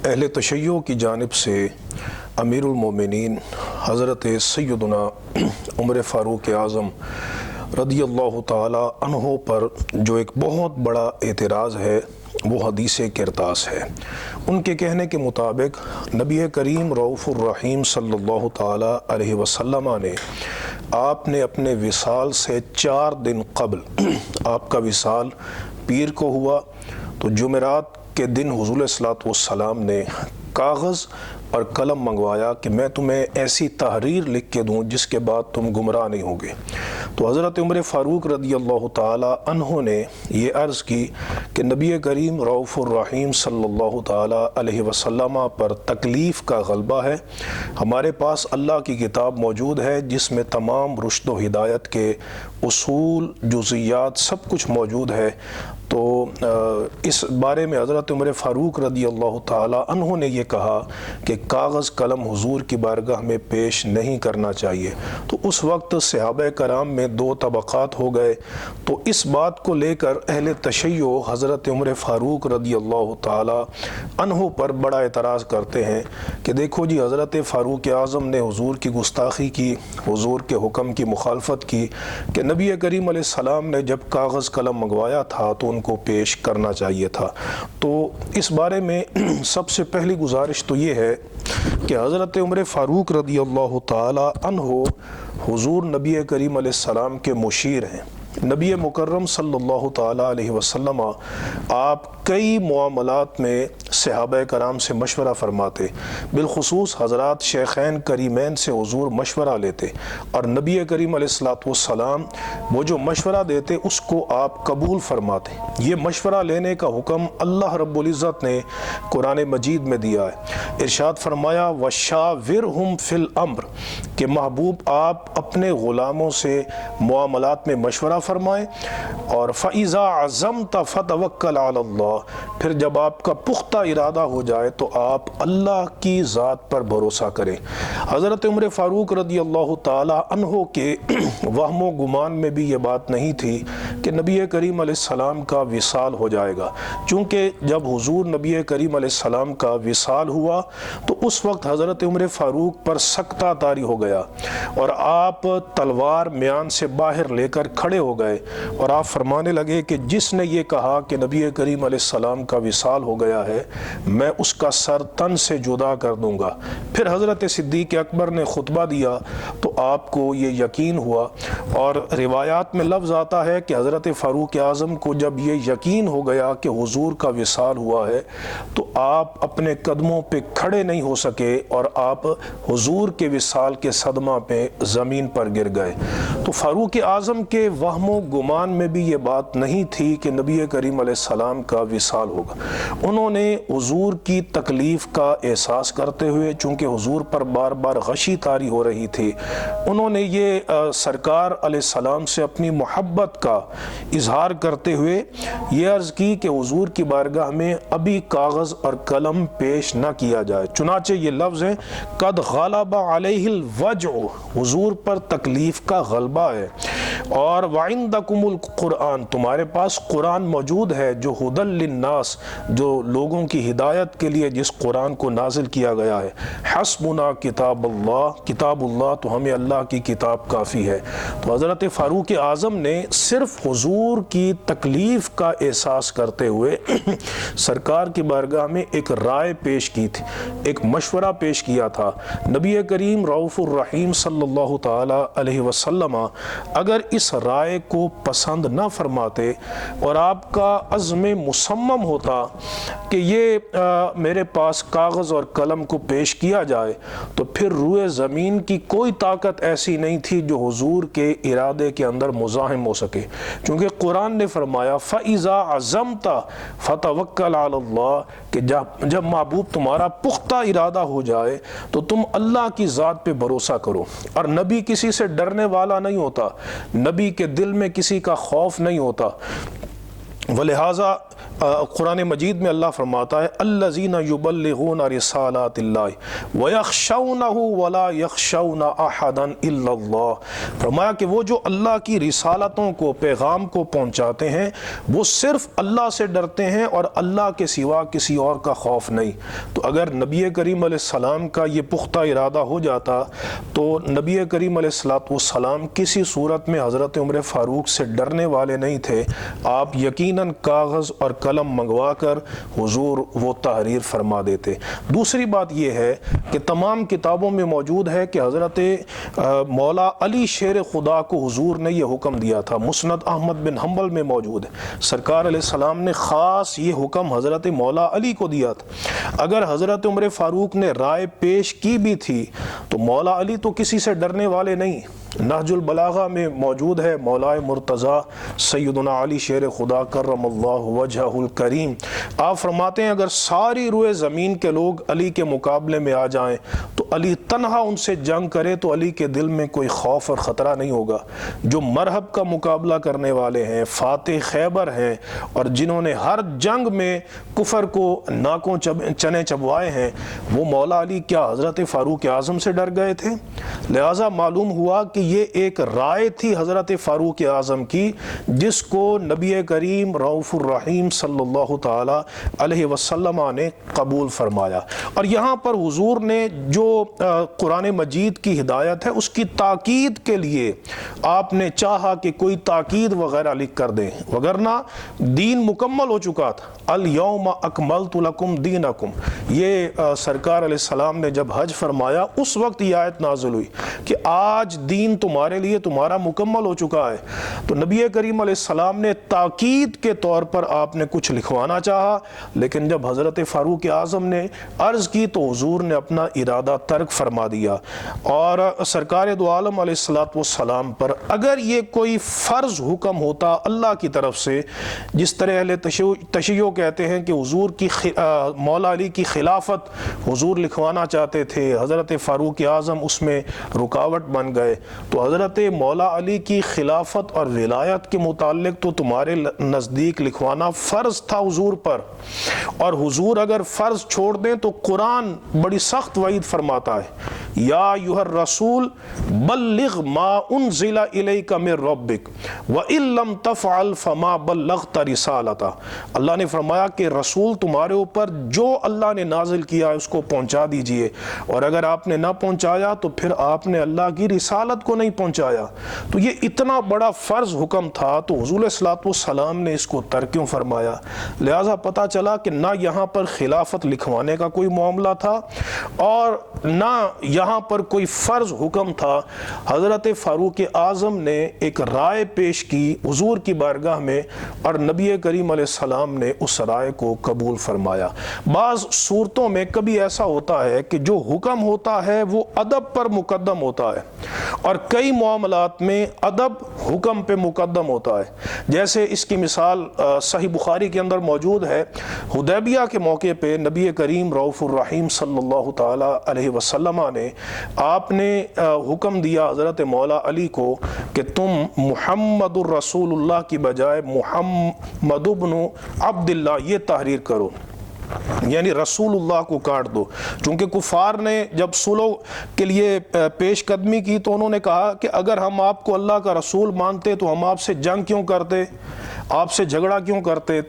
اہل تشیع کی جانب سے امیر المومنین حضرت سیدنا عمر فاروق اعظم رضی اللہ تعالی عنہ پر جو ایک بہت بڑا اعتراض ہے وہ حدیث کرتاس ہے۔ ان کے کہنے کے مطابق نبی کریم رؤوف الرحیم صلی اللہ تعالی علیہ وسلم نے آپ نے اپنے وصال سے 4 دن قبل آپ کا وصال پیر کو ہوا تو جمعرات کے دن حضور علیہ الصلوۃ والسلام نے کاغذ اور قلم منگوایا کہ میں تمہیں ایسی تحریر لکھ کے دوں جس کے بعد تم گمراہ نہیں ہوگے۔ تو حضرت عمر فاروق رضی اللہ تعالی عنہ نے یہ عرض کی کہ نبی کریم رؤوف الرحیم صلی اللہ تعالی علیہ وسلم پر تکلیف کا غلبہ ہے، ہمارے پاس اللہ کی کتاب موجود ہے جس میں تمام رشد و ہدایت کے اصول جزئیات سب کچھ موجود ہے۔ تو اس بارے میں حضرت عمر فاروق رضی اللہ تعالی عنہ نے یہ کہا کہ کاغذ قلم حضور کی بارگاہ میں پیش نہیں کرنا چاہیے۔ تو اس وقت صحابہ کرام میں 2 طبقات ہو گئے۔ تو اس بات کو لے کر اہل تشیع حضرت عمر فاروق رضی اللہ تعالی عنہ پر بڑا اعتراض کرتے ہیں کہ دیکھو جی، حضرت فاروق اعظم نے حضور کی گستاخی کی، حضور کے حکم کی مخالفت کی کہ نبی کریم علیہ السلام نے جب کاغذ قلم منگوایا تھا تو ان کو پیش کرنا چاہیے تھا۔ تو اس بارے میں سب سے پہلی گزارش تو یہ ہے کہ حضرت عمر فاروق رضی اللہ تعالی عنہ حضور نبی کریم علیہ السلام کے مشیر ہیں۔ نبی مکرم صلی اللہ تعالی علیہ وسلم آپ کئی معاملات میں صحابہ کرام سے مشورہ فرماتے، بالخصوص حضرات شیخین کریمین سے حضور مشورہ لیتے، اور نبی کریم علیہ الصلوۃ والسلام وہ جو مشورہ دیتے اس کو آپ قبول فرماتے۔ یہ مشورہ لینے کا حکم اللہ رب العزت نے قرآن مجید میں دیا ہے۔ ارشاد فرمایا وَشَاوِرْهُمْ فِي الْأَمْرِ کہ محبوب آپ اپنے غلاموں سے معاملات میں مشورہ فرمائیں، اور فَإِذَا عَزَمْتَ فَتَوَكَّلْ عَلَى اللَّهِ پھر جب آپ کا پختہ ارادہ ہو جائے تو آپ اللہ کی ذات پر بھروسہ کریں۔ حضرت عمر فاروق رضی اللہ تعالی عنہ کے وہم و گمان میں بھی یہ بات نہیں تھی کہ نبی کریم علیہ السلام کا وصال ہو جائے گا، چونکہ جب حضور نبی کریم علیہ السلام کا وصال ہوا تو اس وقت حضرت عمر فاروق پر سکتہ طاری ہو گیا اور آپ تلوار میان سے باہر لے کر کھڑے ہو گئے، اور آپ فرمانے لگے کہ جس نے یہ کہا کہ نبی کریم علیہ السلام کا وصال ہو گیا ہے میں اس کا سر تن سے جدا کر دوں گا۔ پھر حضرت صدیق اکبر نے خطبہ دیا تو آپ کو یہ یقین ہوا، اور روایات میں لفظ آتا ہے کہ حضرت فاروق اعظم کو جب یہ یقین ہو گیا کہ حضور کا وصال ہوا ہے تو آپ اپنے قدموں پہ کھڑے نہیں ہو سکے اور آپ حضور کے وصال کے صدمہ پہ زمین پر گر گئے۔ تو فاروق اعظم کے وہم و گمان میں بھی یہ بات نہیں تھی کہ نبی کریم علیہ السلام کا وصال ہوگا۔ انہوں نے حضور کی تکلیف کا احساس کرتے ہوئے، چونکہ حضور پر بار بار غشی طاری ہو رہی تھی، انہوں نے یہ سرکار علیہ السلام سے اپنی محبت کا اظہار کرتے ہوئے یہ عرض کی کہ حضور کی بارگاہ میں ابھی کاغذ اور قلم پیش نہ کیا جائے۔ چنانچہ یہ لفظ ہیں قد غلب علیہ الوجع، حضور پر تکلیف کا غلبہ ہے، اور وعندکم القرآن، تمہارے پاس قرآن موجود ہے جو ہدی للناس، جو لوگوں کی ہدایت کے لیے جس قرآن کو نازل کیا گیا ہے، حسبنا کتاب اللہ، کتاب اللہ، تو ہمیں اللہ کی کتاب کافی ہے۔ تو حضرت فاروق اعظم نے صرف حضور کی تکلیف کا احساس کرتے ہوئے سرکار کی بارگاہ میں ایک رائے پیش کی تھی، ایک مشورہ پیش کیا تھا۔ نبی کریم رؤوف الرحیم صلی اللہ تعالی علیہ وسلم اگر اس رائے کو پسند نہ فرماتے اور آپ کا عزم مصمم ہوتا کہ یہ میرے پاس کاغذ اور قلم کو پیش کیا جائے، تو پھر روئے زمین کی کوئی طاقت ایسی نہیں تھی جو حضور کے ارادے کے اندر مزاحم ہو سکے، کیونکہ قرآن نے فرمایا فَإِذَا عَزَمْتَ فَتَوَكَّلْ عَلَى اللَّهِ کہ جب محبوب تمہارا پختہ ارادہ ہو جائے تو تم اللہ کی ذات پہ بھروسہ کرو۔ اور نبی کسی سے ڈرنے والا نہیں ہوتا، نبی کے دل میں کسی کا خوف نہیں ہوتا۔ ولہٰذا قرآن مجید میں اللہ فرماتا ہے الذین یبلغون رسالات اللہ ویخشونہ ولا یخشون احدا الا اللہ، فرمایا کہ وہ جو اللہ کی رسالتوں کو، پیغام کو پہنچاتے ہیں، وہ صرف اللہ سے ڈرتے ہیں اور اللہ کے سوا کسی اور کا خوف نہیں۔ تو اگر نبی کریم علیہ السلام کا یہ پختہ ارادہ ہو جاتا تو نبی کریم علیہ السلام کسی صورت میں حضرت عمر فاروق سے ڈرنے والے نہیں تھے۔ آپ یقیناً کاغذ اور قلم منگوا کر حضور وہ تحریر فرما دیتے۔ دوسری بات یہ ہے کہ تمام کتابوں میں موجود ہے کہ حضرت مولا علی شیر خدا کو حضور نے یہ حکم دیا تھا، مسند احمد بن حنبل میں موجود ہے۔ سرکار علیہ السلام نے خاص یہ حکم حضرت مولا علی کو دیا تھا۔ اگر حضرت عمر فاروق نے رائے پیش کی بھی تھی تو مولا علی تو کسی سے ڈرنے والے نہیں۔ نہج البلاغہ میں موجود ہے، مولا مرتضیٰ سیدنا علی شیر خدا کرم اللہ وجہہ الکریم، آپ فرماتے ہیں اگر ساری روئے زمین کے لوگ علی کے مقابلے میں آ جائیں تو علی تنہا ان سے جنگ کرے تو علی کے دل میں کوئی خوف اور خطرہ نہیں ہوگا۔ جو مرحب کا مقابلہ کرنے والے ہیں، فاتح خیبر ہیں، اور جنہوں نے ہر جنگ میں کفر کو ناکوں چنے چبوائے ہیں، وہ مولا علی کیا حضرت فاروق اعظم سے ڈر گئے تھے؟ لہٰذا معلوم ہوا کہ یہ ایک رائے تھی حضرت فاروق اعظم کی، جس کو نبی کریم رؤوف الرحیم صلی اللہ تعالی علیہ وسلم نے قبول فرمایا۔ اور یہاں پر حضور نے جو قرآن مجید کی ہدایت ہے اس کی تاکید کے لیے آپ نے چاہا کہ کوئی تاکید وغیرہ لکھ کر دیں، وگرنہ دین مکمل ہو چکا تھا۔ الیوم اکملت لکم دینکم، یہ سرکار علیہ السلام نے جب حج فرمایا اس وقت یہ آیت نازل ہوئی کہ آج دین تمہارے لیے تمہارا مکمل ہو چکا ہے۔ تو نبی کریم علیہ السلام نے تاکید کے طور پر آپ نے کچھ لکھوانا چاہا، لیکن جب حضرت فاروق اعظم نے عرض کی تو حضور نے اپنا ارادہ ترک فرما دیا۔ اور سرکار دو عالم علیہ السلام پر اگر یہ کوئی فرض حکم ہوتا اللہ کی طرف سے، جس طرح اہل تشیع کہتے ہیں کہ حضور کی مولا علی کی خلافت حضور لکھوانا چاہتے تھے، حضرت فاروق اعظم اس میں رکاوٹ بن گئے، تو حضرت مولا علی کی خلافت اور ولایت کے متعلق تو تمہارے نزدیک لکھوانا فرض تھا حضور پر، اور حضور اگر فرض چھوڑ دیں تو قرآن بڑی سخت وعید فرماتا ہے، یا ایھا الرسول بلغ ما انزل الیک من ربک وان لم تفعل فما بلغت رسالتہ۔ اللہ نے فرمایا کہ رسول تمہارے اوپر جو اللہ نے نازل کیا ہے اس کو پہنچا دیجئے، اور اگر آپ نے نہ پہنچایا تو پھر آپ نے اللہ کی رسالت کو نہیں پہنچایا۔ تو یہ اتنا بڑا فرض حکم تھا تو حضور صلی اللہ علیہ وسلم نے اس کو ترک کیوں فرمایا؟ لہٰذا پتہ چلا کہ نہ یہاں پر خلافت لکھوانے کا کوئی معاملہ تھا اور نہ یہاں پر کوئی فرض حکم تھا۔ حضرت فاروق اعظم نے ایک رائے پیش کی حضور کی بارگاہ میں اور نبی کریم علیہ السلام نے اس رائے کو قبول فرمایا۔ بعض صورتوں میں کبھی ایسا ہوتا ہے کہ جو حکم ہوتا ہے وہ ادب پر مقدم ہوتا ہے، اور کئی معاملات میں ادب حکم پہ مقدم ہوتا ہے۔ جیسے اس کی مثال صحیح بخاری کے اندر موجود ہے، حدیبیہ کے موقع پہ نبی کریم رؤوف الرحیم صلی اللہ تعالی علیہ وسلم نے آپ نے حکم دیا حضرت مولا علی کو کہ تم محمد الرسول اللہ کی بجائے محمد بن عبداللہ یہ تحریر کرو، یعنی رسول اللہ کو کاٹ دو۔ چونکہ کفار نے جب صلح کے لیے پیش قدمی کی تو انہوں نے کہا کہ اگر ہم آپ کو اللہ کا رسول مانتے تو ہم آپ سے جنگ کیوں کرتے، آپ سے جھگڑا کیوں کرتے؟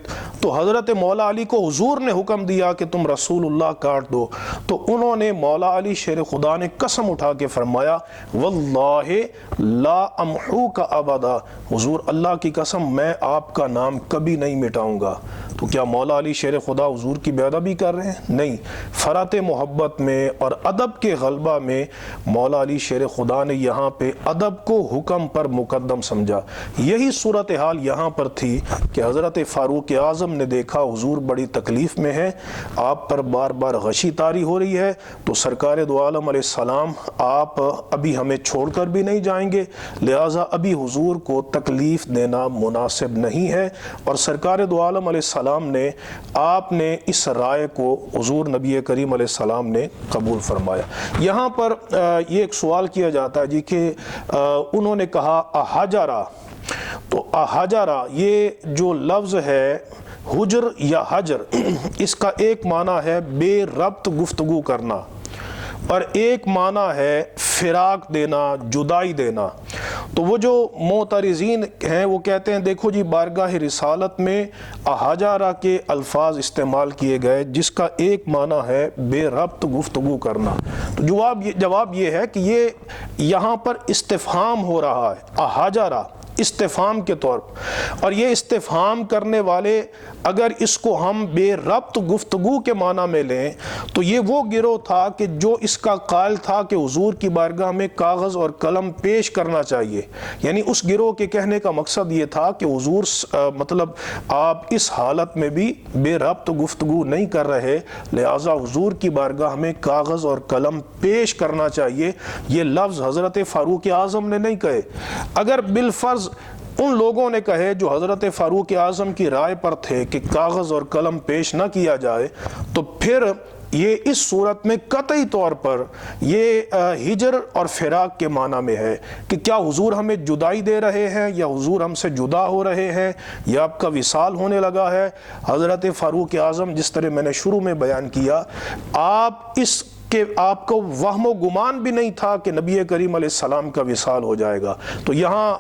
تو حضرت مولا علی کو حضور نے حکم دیا کہ تم رسول اللہ کاٹ دو، تو انہوں نے مولا علی شیر خدا نے قسم اٹھا کے فرمایا واللہ لا امحوک ابدا، حضور اللہ کی قسم میں آپ کا نام کبھی نہیں مٹاؤں گا۔ تو کیا مولا علی شیر خدا حضور کی بے ادبی کر رہے ہیں؟ نہیں، فرات محبت میں اور ادب کے غلبہ میں مولا علی شیر خدا نے یہاں پہ ادب کو حکم پر مقدم سمجھا۔ یہی صورتحال یہاں پر تھی کہ حضرت فاروق اعظم نے دیکھا حضور بڑی تکلیف میں ہے، آپ پر بار بار غشی طاری ہو رہی ہے، تو سرکار دو عالم علیہ السلام آپ ابھی ہمیں چھوڑ کر بھی نہیں جائیں گے، لہٰذا ابھی حضور کو تکلیف دینا مناسب نہیں ہے۔ اور سرکار دو عالم علیہ السلام نے آپ نے اس رائے کو حضور نبی کریم علیہ السلام نے قبول فرمایا۔ یہاں پر یہ ایک سوال کیا جاتا ہے جی کہ انہوں نے کہا احجرا، تو حجرہ یہ جو لفظ ہے حجر یا حجر، اس کا ایک معنی ہے بے ربط گفتگو کرنا، اور ایک معنی ہے فراق دینا، جدائی دینا۔ تو وہ جو معترضین ہیں وہ کہتے ہیں دیکھو جی بارگاہ رسالت میں احاجارہ کے الفاظ استعمال کیے گئے جس کا ایک معنی ہے بے ربط گفتگو کرنا۔ تو جواب یہ ہے کہ یہ یہاں پر استفہام ہو رہا ہے، احاجارہ استفہام کے طور پر، اور یہ استفہام کرنے والے اگر اس کو ہم بے ربط گفتگو کے معنی میں لیں تو یہ وہ گروہ تھا کہ جو اس کا قائل تھا کہ حضور کی بارگاہ میں کاغذ اور قلم پیش کرنا چاہیے، یعنی اس گروہ کے کہنے کا مقصد یہ تھا کہ حضور مطلب آپ اس حالت میں بھی بے ربط گفتگو نہیں کر رہے، لہٰذا حضور کی بارگاہ میں کاغذ اور قلم پیش کرنا چاہیے۔ یہ لفظ حضرت فاروق اعظم نے نہیں کہے۔ اگر بالفرض ان لوگوں نے کہے جو حضرت فاروق اعظم کی رائے پر تھے کہ کاغذ اور قلم پیش نہ کیا جائے، تو پھر یہ اس صورت میں قطعی طور پر یہ ہجر اور فراق کے معنی میں ہے کہ کیا حضور ہمیں جدائی دے رہے ہیں یا حضور ہم سے جدا ہو رہے ہیں یا آپ کا وصال ہونے لگا ہے۔ حضرت فاروق اعظم جس طرح میں نے شروع میں بیان کیا، آپ کو وہم و گمان بھی نہیں تھا کہ نبی کریم علیہ السلام کا وصال ہو جائے گا۔ تو یہاں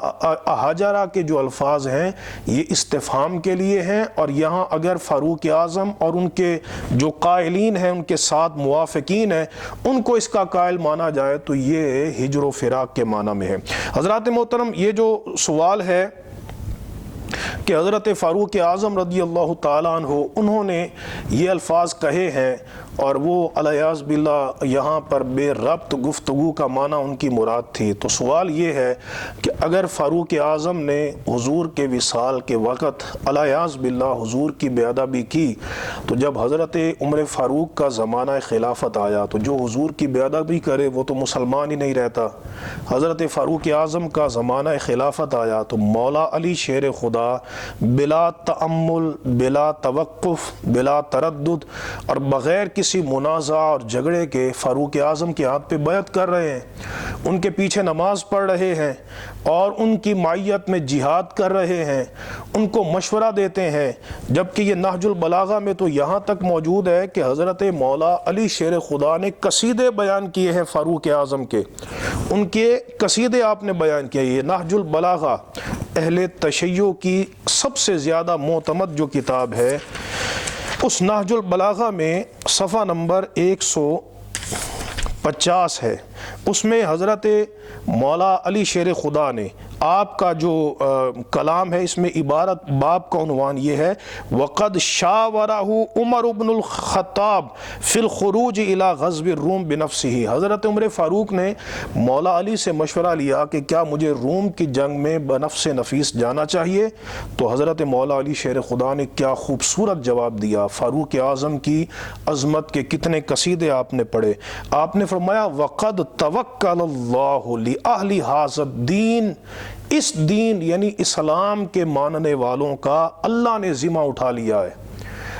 حجرہ کے جو الفاظ ہیں یہ استفہام کے لیے ہیں، اور یہاں اگر فاروق اعظم اور ان کے جو قائلین ہیں، ان کے ساتھ موافقین ہیں، ان کو اس کا قائل مانا جائے تو یہ ہجر و فراق کے معنی میں ہے۔ حضرات محترم، یہ جو سوال ہے کہ حضرت فاروق اعظم رضی اللہ تعالیٰ عنہ انہوں نے یہ الفاظ کہے ہیں اور وہ علیہ باللہ یہاں پر بے ربط گفتگو کا معنی ان کی مراد تھی، تو سوال یہ ہے کہ اگر فاروق اعظم نے حضور کے وصال کے وقت علیہ باللہ حضور کی بے ادبی کی، تو جب حضرت عمر فاروق کا زمانہ خلافت آیا تو جو حضور کی بے ادبی کرے وہ تو مسلمان ہی نہیں رہتا۔ حضرت فاروق اعظم کا زمانہ خلافت آیا تو مولا علی شیر خدا بلا تأمل، بلا توقف، بلا تردد اور بغیر کسی منازع اور جھگڑے کے فاروق اعظم کے ہاتھ پہ بیعت کر رہے ہیں، ان کے پیچھے نماز پڑھ رہے ہیں اور ان کی معیت میں جہاد کر رہے ہیں، ان کو مشورہ دیتے ہیں، جبکہ یہ نہج البلاغہ میں تو یہاں تک موجود ہے کہ حضرت مولا علی شیر خدا نے قصیدے بیان کیے ہیں فاروق اعظم کے، ان کے قصیدے آپ نے بیان کیے۔ یہ نہج البلاغہ اہل تشیع کی سب سے زیادہ معتمد جو کتاب ہے، اس نہج البلاغہ میں صفحہ نمبر 150 ہے، اس میں حضرت مولا علی شیر خدا نے آپ کا جو کلام ہے، اس میں عبارت باب کا عنوان یہ ہے وَقَدْ شَاوَرَهُ عمر بن الخطاب فی الخروج الى غزو الروم بنفسه۔ حضرت عمر فاروق نے مولا علی سے مشورہ لیا کہ کیا مجھے روم کی جنگ میں بنفس نفیس جانا چاہیے، تو حضرت مولا علی شیر خدا نے کیا خوبصورت جواب دیا۔ فاروق اعظم کی عظمت کے کتنے قصیدے آپ نے پڑھے۔ آپ نے فرمایا وَقَدْ تَوَكَّلَ اللَّهُ لِأَهْلِ هَذَا الدِّينِ، اس دین یعنی اسلام کے ماننے والوں کا اللہ نے ذمہ اٹھا لیا ہے۔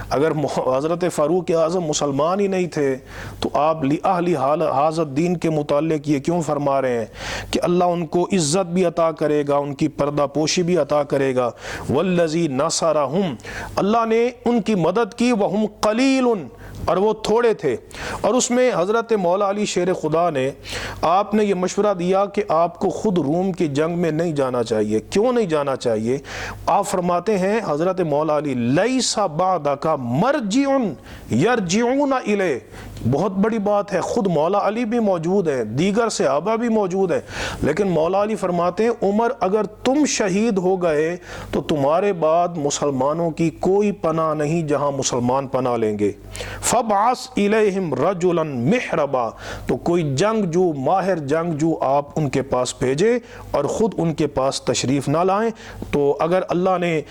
اگر حضرت فاروق اعظم مسلمان ہی نہیں تھے تو آپ لِأَهْلِ هَذَا الدِّينِ کے متعلق یہ کیوں فرما رہے ہیں کہ اللہ ان کو عزت بھی عطا کرے گا، ان کی پردہ پوشی بھی عطا کرے گا۔ وَالَّذِي نَصَرَهُمْ، اللہ نے ان کی مدد کی، وَهُمْ قَلِيلٌ، اور وہ تھوڑے تھے۔ اور اس میں حضرت مولا علی شیر خدا نے آپ نے یہ مشورہ دیا کہ آپ کو خود روم کی جنگ میں نہیں جانا چاہیے۔ کیوں نہیں جانا چاہیے؟ آپ فرماتے ہیں حضرت مولا علی لیس بعدک مرجع یرجعون الیہ، بہت بڑی بات ہے، خود مولا علی بھی موجود ہیں، دیگر صحابہ بھی موجود ہیں، لیکن مولا علی فرماتے ہیں عمر اگر تم شہید ہو گئے تو تمہارے بعد مسلمانوں کی کوئی پناہ نہیں جہاں مسلمان پناہ لیں گے۔ فَبْعَثْ إِلَيْهِمْ رَجُلًا مِحْرَبًا، تو کوئی جنگجو، ماہر جنگجو آپ ان کے پاس بھیجے اور خود ان کے پاس تشریف نہ لائیں۔ تو اگر اللہ نے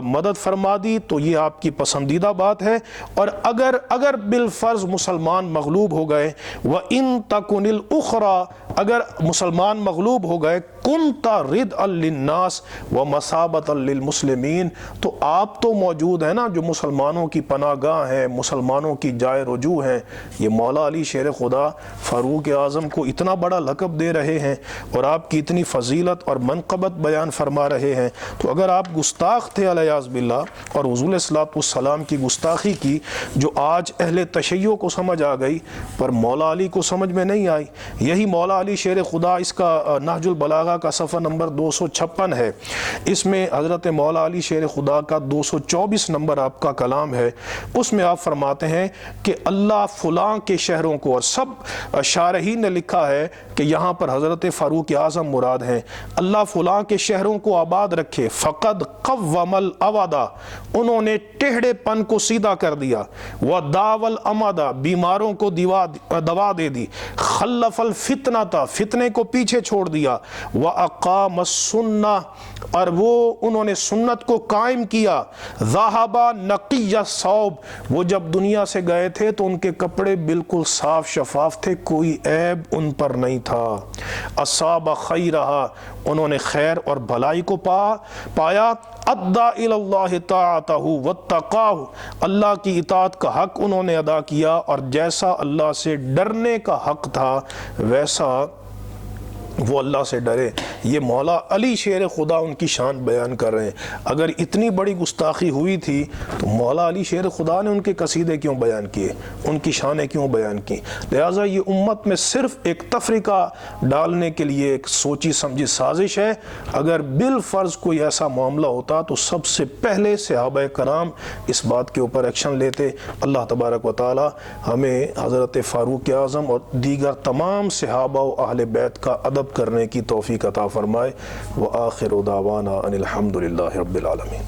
مدد فرما دی تو یہ آپ کی پسندیدہ بات ہے، اور اگر بالفرض مسلمان مغلوب ہو گئے، وَإِن تَكُنِ الْأُخْرَى، اگر مسلمان مغلوب ہو گئے کنتا ردءا للناس ومثابۃ للمسلمین، تو آپ تو موجود ہیں نا جو مسلمانوں کی پناہ گاہ ہیں، مسلمانوں کی جائے رجوع ہیں۔ یہ مولا علی شیر خدا فاروق اعظم کو اتنا بڑا لقب دے رہے ہیں اور آپ کی اتنی فضیلت اور منقبت بیان فرما رہے ہیں، تو اگر آپ گستاخ تھے علیہ باللہ اور حضور علیہ الصلوۃ والسلام کی گستاخی کی جو آج اہل تشیع کو سمجھ آ گئی پر مولا علی کو سمجھ میں نہیں آئی، یہی مولا علی شیر خدا، اس کا نہج البلاغہ کا صفحہ نمبر 256 ہے، اس میں حضرت مولا علی شیر خدا کا 224 نمبر آپ کا کلام ہے، اس میں آپ فرماتے ہیں کہ اللہ فلاں کے شہروں کو، اور سب شارحین نے لکھا ہے کہ یہاں پر حضرت فاروق اعظم مراد ہیں، اللہ فلاں کے شہروں کو آباد رکھے، فقد قوم الاوادہ، انہوں نے ٹیڑھے پن کو سیدھا کر دیا، وداو الامادہ، بیماروں کو دوا دے دی، خلف الفتنہ، فتنے کو پیچھے چھوڑ دیا، واقام السنہ، اور وہ انہوں نے سنت کو قائم کیا، ذہب نقی الثوب، وہ جب دنیا سے گئے تھے تو ان کے کپڑے بالکل صاف شفاف تھے، کوئی عیب ان پر نہیں تھا، اصاب خیرہ، انہوں نے خیر اور بھلائی کو پایا، ادا الی اللہ طاعتہ واتقاہ، اللہ کی اطاعت کا حق انہوں نے ادا کیا، اور جیسا اللہ سے ڈرنے کا حق تھا ویسا وہ اللہ سے ڈرے۔ یہ مولا علی شیر خدا ان کی شان بیان کر رہے ہیں۔ اگر اتنی بڑی گستاخی ہوئی تھی تو مولا علی شیر خدا نے ان کے قصیدے کیوں بیان کیے، ان کی شانیں کیوں بیان کی؟ لہٰذا یہ امت میں صرف ایک تفریقہ ڈالنے کے لیے ایک سوچی سمجھی سازش ہے۔ اگر بالفرض کوئی ایسا معاملہ ہوتا تو سب سے پہلے صحابہ کرام اس بات کے اوپر ایکشن لیتے۔ اللہ تبارک و تعالی ہمیں حضرت فاروق اعظم اور دیگر تمام صحابہ و اہل بیت کا ادب کرنے کی توفیق عطا فرمائے۔ وآخر دعوانا ان الحمد للہ رب العالمین۔